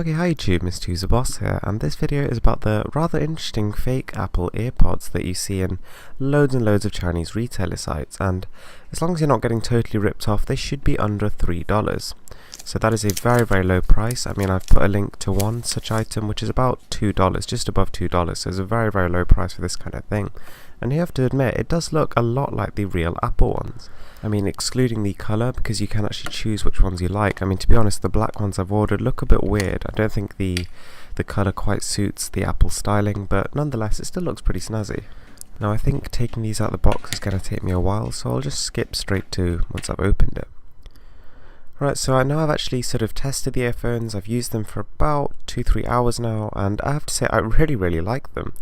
Okay, hi YouTube, Mr. User Boss here, and this video is about the rather interesting fake Apple Earpods that you see in loads and loads of Chinese retailer sites, and as long as you're not getting totally ripped off, they should be under $3. So that is a very low price. I mean, I've put a link to one such item which is about $2, just above $2, so it's a very low price for this kind of thing. And you have to admit, it does look a lot like the real Apple ones. I mean, excluding the colour, because you can actually choose which ones you like. I mean, to be honest, the black ones I've ordered look a bit weird. I don't think the colour quite suits the Apple styling, but nonetheless, it still looks pretty snazzy. Now, I think taking these out of the box is going to take me a while, so I'll just skip straight to once I've opened it. Right, so I know I've actually sort of tested the earphones. I've used them for about 2-3 hours now, and I have to say I really like them.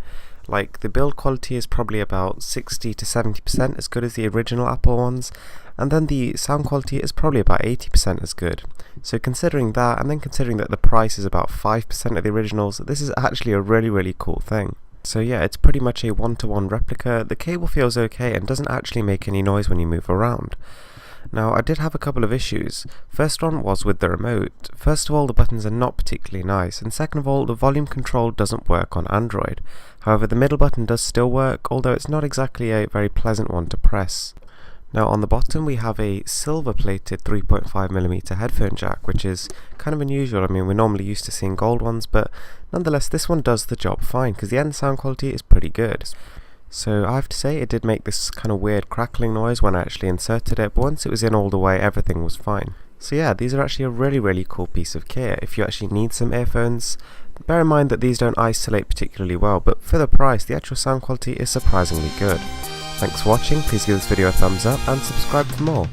Like, the build quality is probably about 60 to 70% as good as the original Apple ones, and then the sound quality is probably about 80% as good. So considering that, and then considering that the price is about 5% of the originals, this is actually a really cool thing. So yeah, it's pretty much a one-to-one replica. The cable feels okay and doesn't actually make any noise when you move around. Now, I did have a couple of issues. First one was with the remote. First of all, the buttons are not particularly nice, and second of all, the volume control doesn't work on Android. However, the middle button does still work, although it's not exactly a very pleasant one to press. Now, on the bottom we have a silver-plated 3.5mm headphone jack, which is kind of unusual. I mean, we're normally used to seeing gold ones, but nonetheless, this one does the job fine, because the end sound quality is pretty good. So I have to say, it did make this kind of weird crackling noise when I actually inserted it, but once it was in all the way, everything was fine. So yeah, these are actually a really cool piece of kit. If you actually need some earphones, bear in mind that these don't isolate particularly well, but for the price, the actual sound quality is surprisingly good. Thanks for watching, please give this video a thumbs up and subscribe for more.